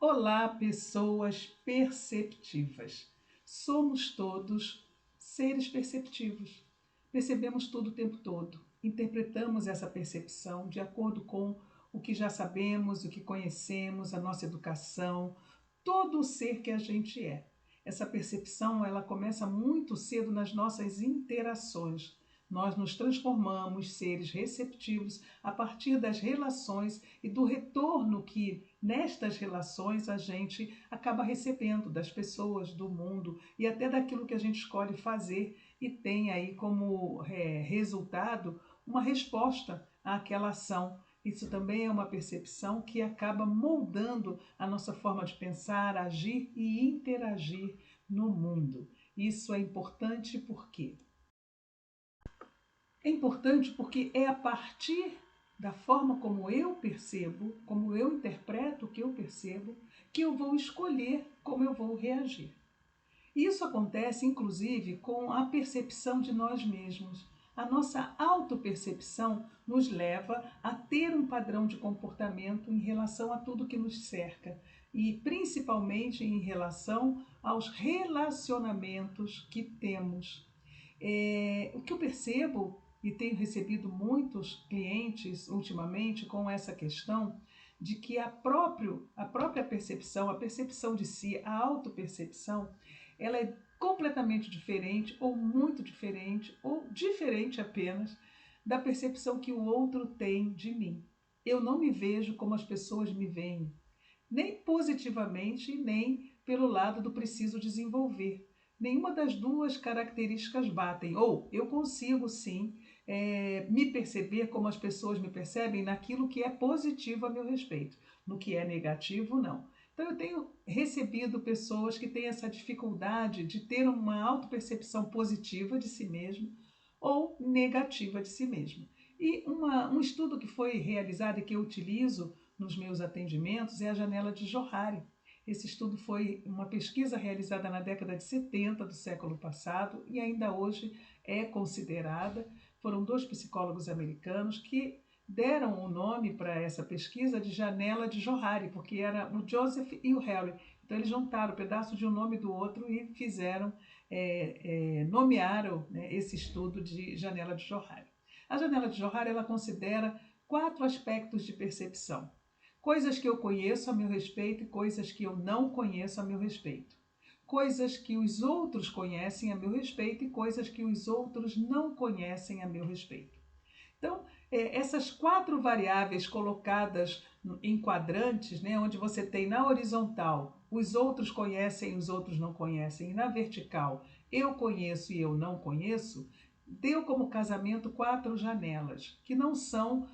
Olá, pessoas perceptivas. Somos todos seres perceptivos. Percebemos tudo o tempo todo. Interpretamos essa percepção de acordo com o que já sabemos, o que conhecemos, a nossa educação, todo o ser que a gente é. Essa percepção, ela começa muito cedo nas nossas interações. Nós nos transformamos seres receptivos a partir das relações e do retorno que nestas relações a gente acaba recebendo das pessoas, do mundo e até daquilo que a gente escolhe fazer e tem aí como resultado uma resposta àquela ação. Isso também é uma percepção que acaba moldando a nossa forma de pensar, agir e interagir no mundo. Isso é importante porque é a partir da forma como eu percebo, como eu interpreto o que eu percebo, que eu vou escolher como eu vou reagir. Isso acontece, inclusive, com a percepção de nós mesmos. A nossa autopercepção nos leva a ter um padrão de comportamento em relação a tudo que nos cerca e principalmente em relação aos relacionamentos que temos. O que eu percebo e tenho recebido muitos clientes ultimamente com essa questão de que a própria percepção, a percepção de si, a autopercepção, ela é completamente diferente ou muito diferente ou diferente apenas da percepção que o outro tem de mim. Eu não me vejo como as pessoas me veem, nem positivamente, nem pelo lado do preciso desenvolver. Nenhuma das duas características batem. Ou eu consigo sim me perceber como as pessoas me percebem naquilo que é positivo a meu respeito. No que é negativo, não. Então eu tenho recebido pessoas que têm essa dificuldade de ter uma autopercepção positiva de si mesmo ou negativa de si mesmo. E um estudo que foi realizado e que eu utilizo nos meus atendimentos é a janela de Johari. Esse estudo foi uma pesquisa realizada na década de 70 do século passado e ainda hoje é considerada. Foram dois psicólogos americanos que deram o nome para essa pesquisa de janela de Johari, porque era o Joseph e o Harry. Então eles juntaram um pedaço de um nome do outro e fizeram, nomearam, né, esse estudo de janela de Johari. A janela de Johari ela considera 4 aspectos de percepção. Coisas que eu conheço a meu respeito e coisas que eu não conheço a meu respeito. Coisas que os outros conhecem a meu respeito e coisas que os outros não conhecem a meu respeito. Então, essas 4 variáveis colocadas em quadrantes, né, onde você tem na horizontal os outros conhecem, os outros não conhecem, e na vertical eu conheço e eu não conheço, deu como casamento 4 janelas, que não são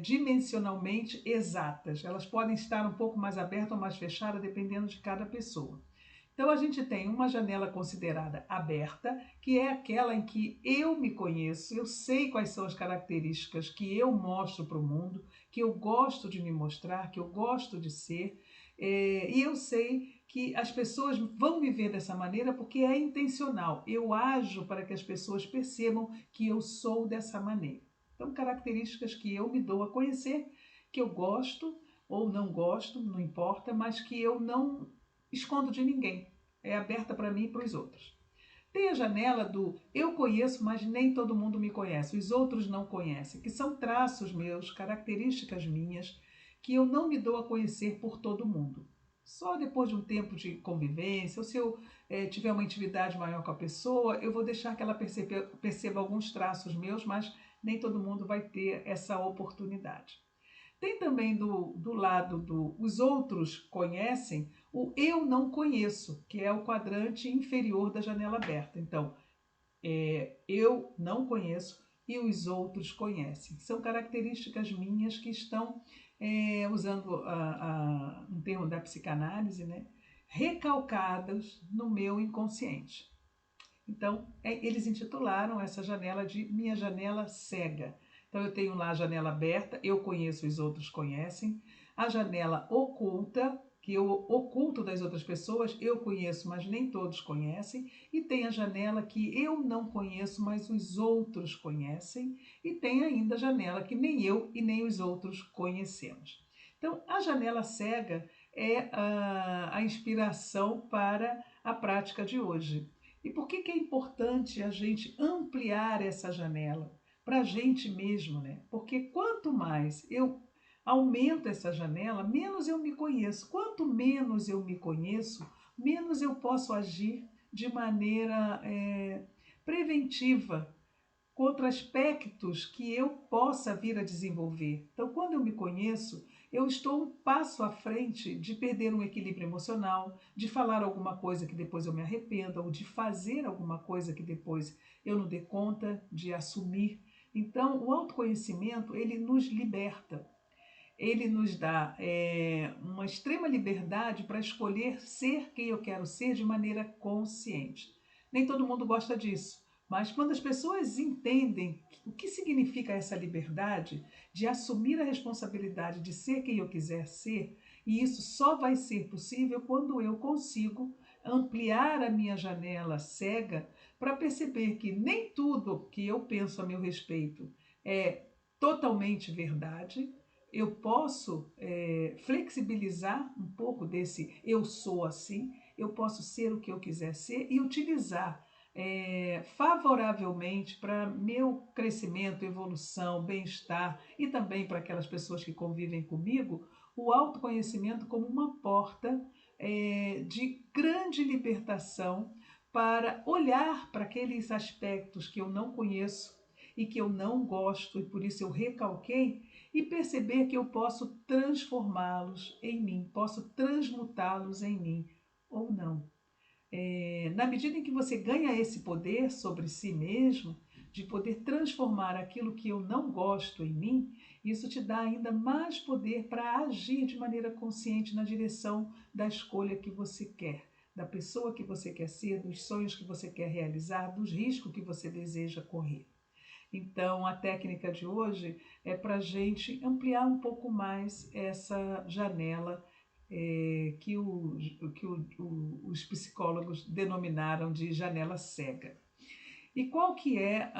dimensionalmente exatas. Elas podem estar um pouco mais abertas ou mais fechadas, dependendo de cada pessoa. Então a gente tem uma janela considerada aberta, que é aquela em que eu me conheço, eu sei quais são as características que eu mostro para o mundo, que eu gosto de me mostrar, que eu gosto de ser, e eu sei que as pessoas vão me ver dessa maneira porque é intencional. Eu ajo para que as pessoas percebam que eu sou dessa maneira. Então, características que eu me dou a conhecer, que eu gosto ou não gosto, não importa, mas que eu não escondo de ninguém. É aberta para mim e para os outros. Tem a janela do eu conheço, mas nem todo mundo me conhece, os outros não conhecem, que são traços meus, características minhas, que eu não me dou a conhecer por todo mundo. Só depois de um tempo de convivência, ou se eu tiver uma intimidade maior com a pessoa, eu vou deixar que ela perceba alguns traços meus, mas nem todo mundo vai ter essa oportunidade. Tem também do lado do os outros conhecem, o eu não conheço, que é o quadrante inferior da janela aberta. Então, eu não conheço e os outros conhecem. São características minhas que estão, usando um termo da psicanálise, né, recalcadas no meu inconsciente. Então, eles intitularam essa janela de minha janela cega. Então, eu tenho lá a janela aberta, eu conheço, os outros conhecem. A janela oculta, que eu oculto das outras pessoas, eu conheço, mas nem todos conhecem. E tem a janela que eu não conheço, mas os outros conhecem. E tem ainda a janela que nem eu e nem os outros conhecemos. Então, a janela cega é a inspiração para a prática de hoje. E por que é importante a gente ampliar essa janela? Para a gente mesmo, né? Porque quanto mais eu aumento essa janela, menos eu me conheço. Quanto menos eu me conheço, menos eu posso agir de maneira preventiva contra aspectos que eu possa vir a desenvolver. Então, quando eu me conheço, eu estou um passo à frente de perder um equilíbrio emocional, de falar alguma coisa que depois eu me arrependa, ou de fazer alguma coisa que depois eu não dê conta de assumir. Então, o autoconhecimento, ele nos liberta. Ele nos dá uma extrema liberdade para escolher ser quem eu quero ser de maneira consciente. Nem todo mundo gosta disso, mas quando as pessoas entendem o que significa essa liberdade de assumir a responsabilidade de ser quem eu quiser ser, e isso só vai ser possível quando eu consigo ampliar a minha janela cega para perceber que nem tudo que eu penso a meu respeito é totalmente verdade. Eu posso flexibilizar um pouco desse eu sou assim, eu posso ser o que eu quiser ser e utilizar favoravelmente para meu crescimento, evolução, bem-estar e também para aquelas pessoas que convivem comigo, o autoconhecimento como uma porta de grande libertação para olhar para aqueles aspectos que eu não conheço e que eu não gosto e por isso eu recalquei e perceber que eu posso transformá-los em mim, posso transmutá-los em mim ou não. Na medida em que você ganha esse poder sobre si mesmo, de poder transformar aquilo que eu não gosto em mim, isso te dá ainda mais poder para agir de maneira consciente na direção da escolha que você quer, da pessoa que você quer ser, dos sonhos que você quer realizar, dos riscos que você deseja correr. Então, a técnica de hoje é para a gente ampliar um pouco mais essa janela os psicólogos denominaram de janela cega. E qual que é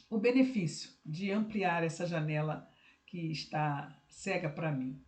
o benefício de ampliar essa janela que está cega para mim?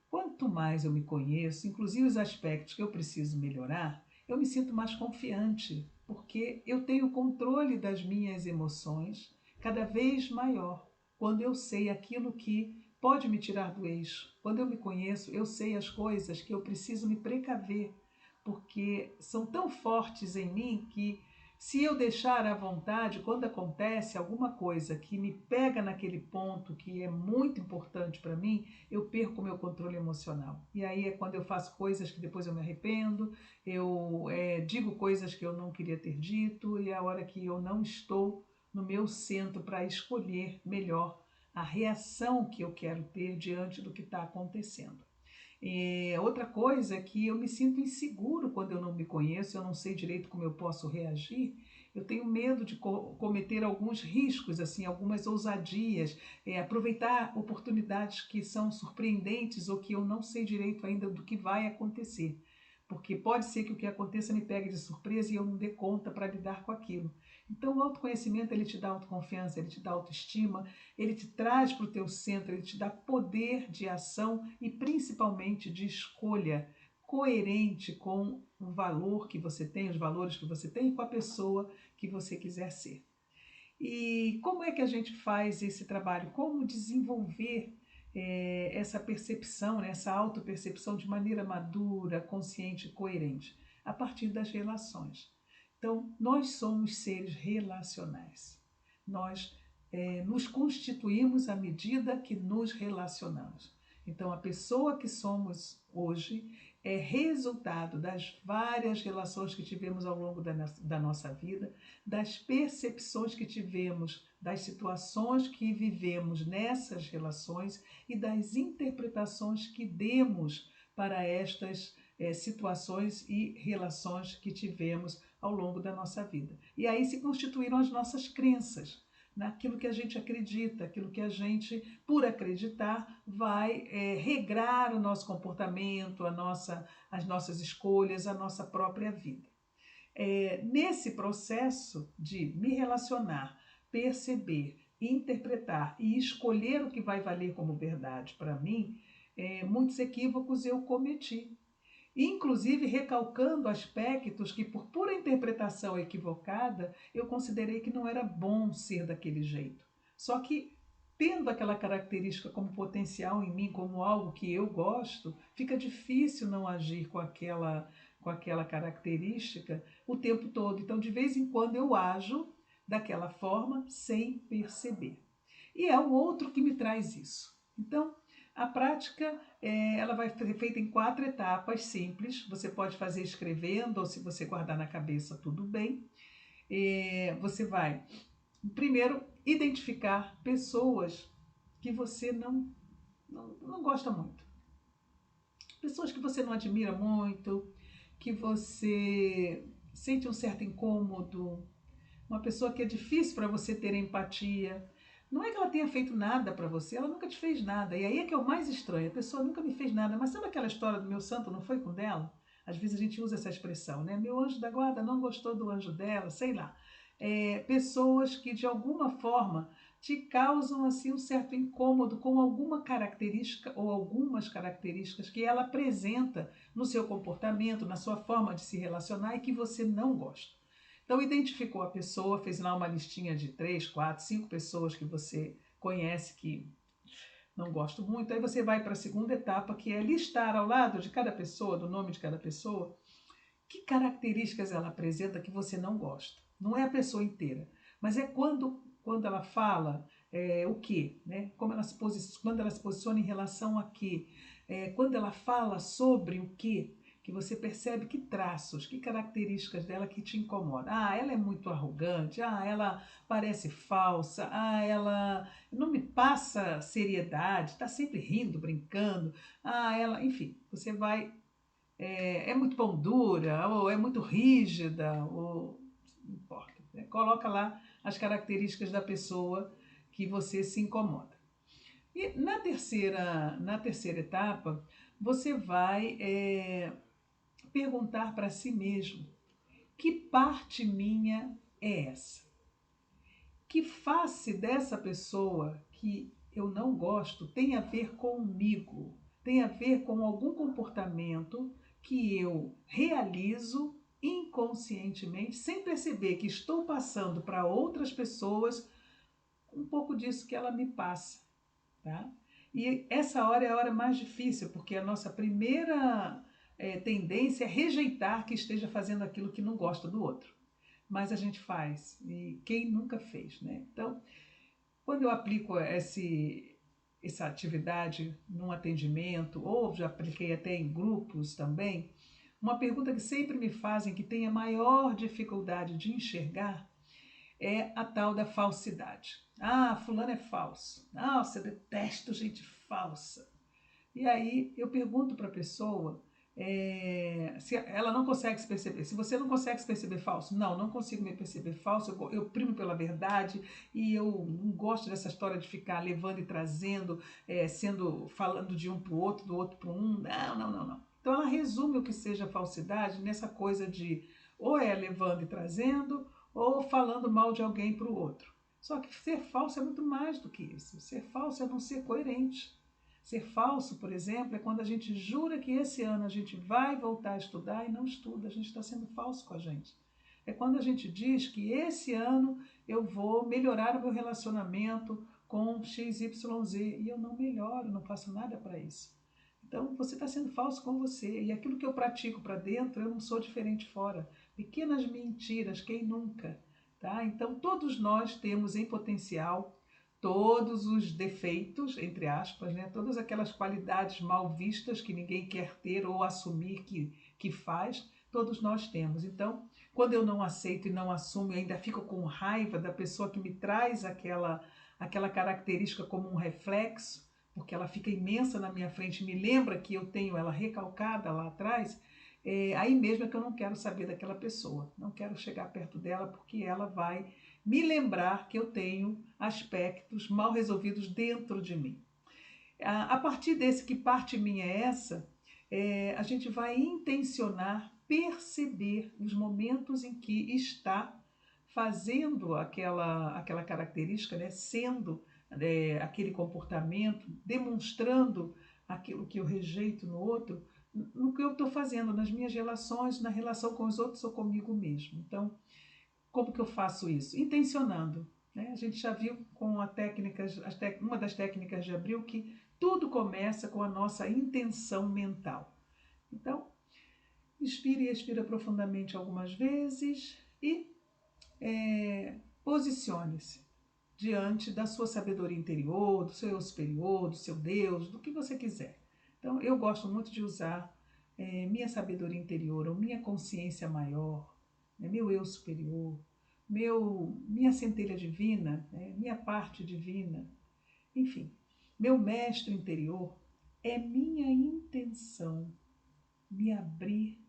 Quanto mais eu me conheço, inclusive os aspectos que eu preciso melhorar, eu me sinto mais confiante, porque eu tenho controle das minhas emoções cada vez maior quando eu sei aquilo que pode me tirar do eixo. Quando eu me conheço, eu sei as coisas que eu preciso me precaver, porque são tão fortes em mim que se eu deixar à vontade, quando acontece alguma coisa que me pega naquele ponto que é muito importante para mim, eu perco o meu controle emocional. E aí é quando eu faço coisas que depois eu me arrependo, eu digo coisas que eu não queria ter dito, e é a hora que eu não estou no meu centro para escolher melhor a reação que eu quero ter diante do que está acontecendo. Outra coisa é que eu me sinto inseguro quando eu não me conheço, eu não sei direito como eu posso reagir, eu tenho medo de cometer alguns riscos, assim, algumas ousadias, aproveitar oportunidades que são surpreendentes ou que eu não sei direito ainda do que vai acontecer. Porque pode ser que o que aconteça me pegue de surpresa e eu não dê conta para lidar com aquilo. Então o autoconhecimento ele te dá autoconfiança, ele te dá autoestima, ele te traz para o teu centro, ele te dá poder de ação e principalmente de escolha coerente com o valor que você tem, os valores que você tem e com a pessoa que você quiser ser. E como é que a gente faz esse trabalho? Como desenvolver essa percepção, né, essa autopercepção de maneira madura, consciente e coerente? A partir das relações. Então, nós somos seres relacionais. Nós nos constituímos à medida que nos relacionamos. Então, a pessoa que somos hoje é resultado das várias relações que tivemos ao longo da nossa vida, das percepções que tivemos, das situações que vivemos nessas relações e das interpretações que demos para estas situações e relações que tivemos ao longo da nossa vida. E aí se constituíram as nossas crenças, naquilo que a gente acredita, aquilo que a gente, por acreditar, vai regrar o nosso comportamento, as nossas escolhas, a nossa própria vida. Nesse processo de me relacionar, perceber, interpretar e escolher o que vai valer como verdade para mim, muitos equívocos eu cometi. Inclusive recalcando aspectos que, por pura interpretação equivocada, eu considerei que não era bom ser daquele jeito. Só que, tendo aquela característica como potencial em mim, como algo que eu gosto, fica difícil não agir com aquela característica o tempo todo. Então, de vez em quando, eu ajo daquela forma sem perceber. E é o outro que me traz isso. Então, a prática ela vai ser feita em 4 etapas simples. Você pode fazer escrevendo ou se você guardar na cabeça, tudo bem. Você vai, primeiro, identificar pessoas que você não gosta muito. Pessoas que você não admira muito, que você sente um certo incômodo, uma pessoa que é difícil para você ter empatia. Não é que ela tenha feito nada para você, ela nunca te fez nada. E aí é que é o mais estranho, a pessoa nunca me fez nada. Mas sabe aquela história do meu santo não foi com dela? Às vezes a gente usa essa expressão, né? Meu anjo da guarda não gostou do anjo dela, sei lá. Pessoas que de alguma forma te causam assim um certo incômodo com alguma característica ou algumas características que ela apresenta no seu comportamento, na sua forma de se relacionar e que você não gosta. Então, identificou a pessoa, fez lá uma listinha de 3, 4, 5 pessoas que você conhece que não gosto muito. Aí você vai para a segunda etapa, que é listar ao lado de cada pessoa, do nome de cada pessoa, que características ela apresenta que você não gosta. Não é a pessoa inteira, mas é quando ela fala o que, né? Quando ela se posiciona em relação a que, quando ela fala sobre o que você percebe que traços, que características dela que te incomodam. Ah, ela é muito arrogante, ah, ela parece falsa, ah, ela não me passa seriedade, está sempre rindo, brincando, ah, ela, enfim, você vai é muito pão dura, ou é muito rígida, ou não importa. Né? Coloca lá as características da pessoa que você se incomoda. E na terceira etapa, você vai perguntar para si mesmo: que parte minha é essa? Que face dessa pessoa que eu não gosto tem a ver comigo? Tem a ver com algum comportamento que eu realizo inconscientemente, sem perceber que estou passando para outras pessoas um pouco disso que ela me passa, tá? E essa hora é a hora mais difícil, porque a nossa primeira tendência é rejeitar que esteja fazendo aquilo que não gosta do outro. Mas a gente faz, e quem nunca fez, né? Então, quando eu aplico essa atividade num atendimento, ou já apliquei até em grupos também, uma pergunta que sempre me fazem, que tem a maior dificuldade de enxergar, é a tal da falsidade. Ah, fulano é falso. Nossa, eu detesto gente falsa. E aí eu pergunto para a pessoa se ela não consegue se perceber. Se você não consegue se perceber falso, não consigo me perceber falso, eu primo pela verdade e eu não gosto dessa história de ficar levando e trazendo, falando de um para o outro, do outro para um. Não. Então ela resume o que seja falsidade nessa coisa de ou é levando e trazendo ou falando mal de alguém para o outro. Só que ser falso é muito mais do que isso. Ser falso é não ser coerente. Ser falso, por exemplo, é quando a gente jura que esse ano a gente vai voltar a estudar e não estuda, a gente está sendo falso com a gente. É quando a gente diz que esse ano eu vou melhorar o meu relacionamento com XYZ e eu não melhoro, não faço nada para isso. Então você está sendo falso com você e aquilo que eu pratico para dentro eu não sou diferente fora. Pequenas mentiras, quem nunca? Tá? Então todos nós temos em potencial todos os defeitos, entre aspas, né? Todas aquelas qualidades mal vistas que ninguém quer ter ou assumir que faz, todos nós temos. Então, quando eu não aceito e não assumo, eu ainda fico com raiva da pessoa que me traz aquela característica como um reflexo, porque ela fica imensa na minha frente, me lembra que eu tenho ela recalcada lá atrás, aí mesmo é que eu não quero saber daquela pessoa, não quero chegar perto dela porque ela vai me lembrar que eu tenho aspectos mal resolvidos dentro de mim. A partir desse que parte minha é essa, a gente vai intencionar perceber os momentos em que está fazendo aquela característica, né, sendo aquele comportamento, demonstrando aquilo que eu rejeito no outro, no que eu estou fazendo, nas minhas relações, na relação com os outros ou comigo mesmo. Então, como que eu faço isso? Intencionando. Né? A gente já viu com uma das técnicas de Abril que tudo começa com a nossa intenção mental. Então, inspire e expira profundamente algumas vezes e posicione-se diante da sua sabedoria interior, do seu eu superior, do seu Deus, do que você quiser. Então, eu gosto muito de usar minha sabedoria interior, ou minha consciência maior, né, meu eu superior, minha centelha divina, né, minha parte divina, enfim, meu mestre interior. É minha intenção me abrir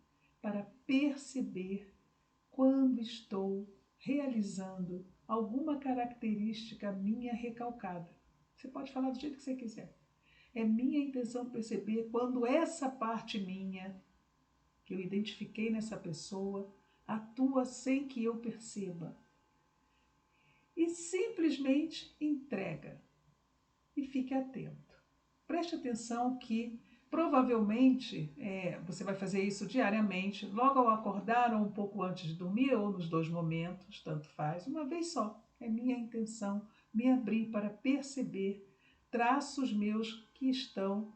para perceber quando estou realizando alguma característica minha recalcada. Você pode falar do jeito que você quiser. É minha intenção perceber quando essa parte minha, que eu identifiquei nessa pessoa, atua sem que eu perceba. E simplesmente entrega. E fique atento. Preste atenção que provavelmente você vai fazer isso diariamente, logo ao acordar ou um pouco antes de dormir, ou nos dois momentos, tanto faz, uma vez só. É minha intenção me abrir para perceber traços meus que estão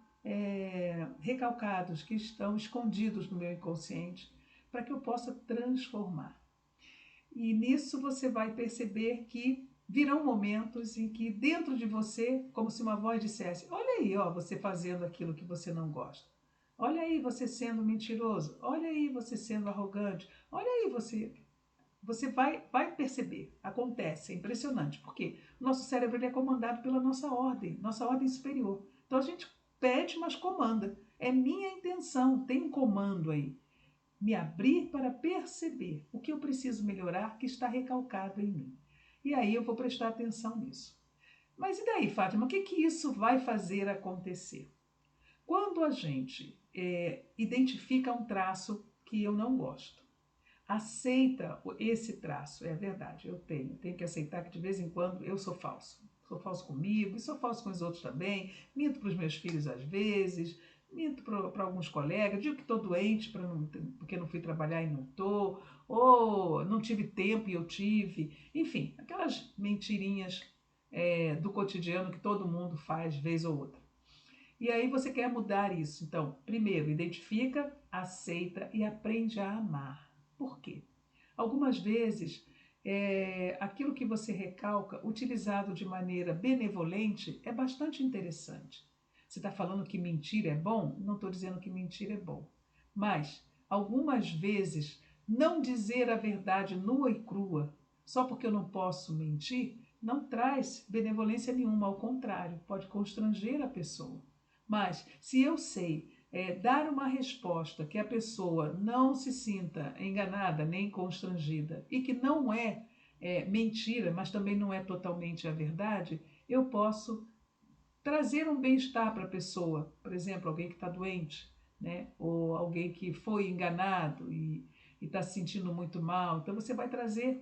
recalcados, que estão escondidos no meu inconsciente, para que eu possa transformar. E nisso você vai perceber que virão momentos em que dentro de você, como se uma voz dissesse: olha aí, ó, você fazendo aquilo que você não gosta. Olha aí você sendo mentiroso. Olha aí você sendo arrogante. Olha aí você vai perceber. Acontece, é impressionante, porque o nosso cérebro ele é comandado pela nossa ordem superior. Então a gente pede, mas comanda. É minha intenção, tem um comando aí. Me abrir para perceber o que eu preciso melhorar que está recalcado em mim. E aí eu vou prestar atenção nisso. Mas e daí, Fátima, o que isso vai fazer acontecer? Quando a gente identifica um traço que eu não gosto, aceita esse traço, é verdade, eu tenho que aceitar que de vez em quando eu sou falso. Sou falso comigo e sou falso com os outros também, minto para os meus filhos às vezes, minto para alguns colegas, digo que estou doente porque não fui trabalhar e não estou, ou não tive tempo e eu tive, enfim, aquelas mentirinhas do cotidiano que todo mundo faz vez ou outra. E aí você quer mudar isso. Então, primeiro, identifica, aceita e aprende a amar. Por quê? Algumas vezes, aquilo que você recalca, utilizado de maneira benevolente, é bastante interessante. Você está falando que mentir é bom? Não estou dizendo que mentir é bom. Mas, algumas vezes, não dizer a verdade nua e crua, só porque eu não posso mentir, não traz benevolência nenhuma, ao contrário, pode constranger a pessoa. Mas, se eu sei dar uma resposta que a pessoa não se sinta enganada nem constrangida e que não é mentira, mas também não é totalmente a verdade, eu posso trazer um bem-estar para a pessoa. Por exemplo, alguém que está doente, né? Ou alguém que foi enganado e está se sentindo muito mal. Então você vai trazer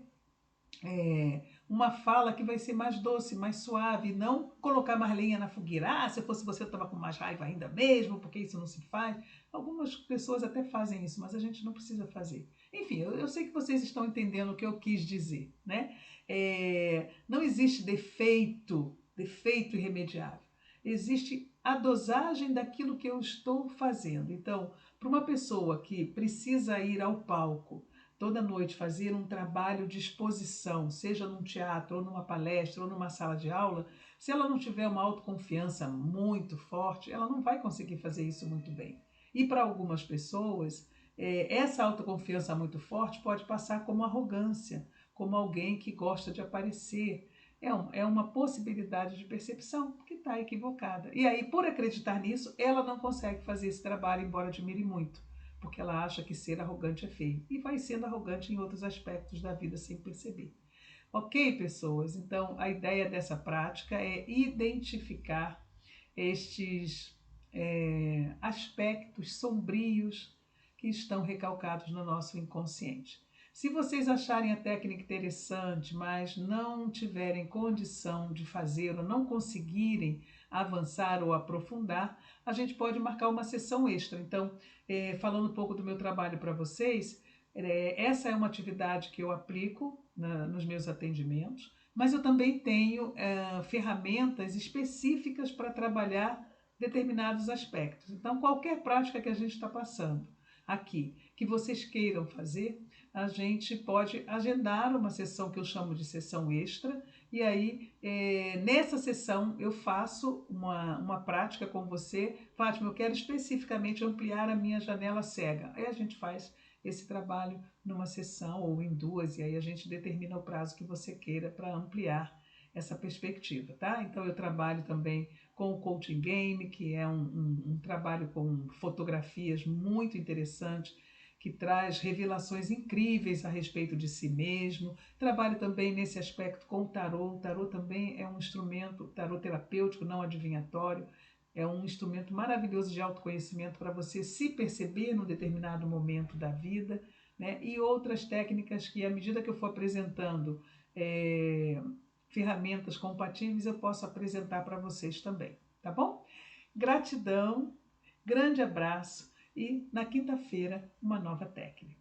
uma fala que vai ser mais doce, mais suave, não colocar mais lenha na fogueira. Ah, se eu fosse você, eu estava com mais raiva ainda mesmo, porque isso não se faz. Algumas pessoas até fazem isso, mas a gente não precisa fazer. Enfim, eu sei que vocês estão entendendo o que eu quis dizer, né? Não existe defeito irremediável. Existe a dosagem daquilo que eu estou fazendo. Então, para uma pessoa que precisa ir ao palco toda noite fazer um trabalho de exposição, seja num teatro, ou numa palestra, ou numa sala de aula, se ela não tiver uma autoconfiança muito forte, ela não vai conseguir fazer isso muito bem. E para algumas pessoas, essa autoconfiança muito forte pode passar como arrogância, como alguém que gosta de aparecer. É uma possibilidade de percepção que está equivocada. E aí, por acreditar nisso, ela não consegue fazer esse trabalho, embora admire muito, porque ela acha que ser arrogante é feio. E vai sendo arrogante em outros aspectos da vida sem perceber. Ok, pessoas? Então, a ideia dessa prática é identificar estes aspectos sombrios que estão recalcados no nosso inconsciente. Se vocês acharem a técnica interessante, mas não tiverem condição de fazer ou não conseguirem avançar ou aprofundar, a gente pode marcar uma sessão extra. Então, falando um pouco do meu trabalho para vocês, essa é uma atividade que eu aplico nos meus atendimentos, mas eu também tenho ferramentas específicas para trabalhar determinados aspectos. Então, qualquer prática que a gente está passando aqui, que vocês queiram fazer, a gente pode agendar uma sessão que eu chamo de sessão extra, e aí nessa sessão eu faço uma prática com você. Fátima, eu quero especificamente ampliar a minha janela cega. Aí a gente faz esse trabalho numa sessão ou em duas, e aí a gente determina o prazo que você queira para ampliar essa perspectiva, tá? Então eu trabalho também com o Coaching Game, que é um trabalho com fotografias muito interessante, que traz revelações incríveis a respeito de si mesmo. Trabalho também nesse aspecto com o tarô. O tarô também é um instrumento, tarô terapêutico, não adivinhatório. É um instrumento maravilhoso de autoconhecimento para você se perceber num determinado momento da vida, né? E outras técnicas que, à medida que eu for apresentando ferramentas compatíveis, eu posso apresentar para vocês também, tá bom? Gratidão, grande abraço e na quinta-feira uma nova técnica.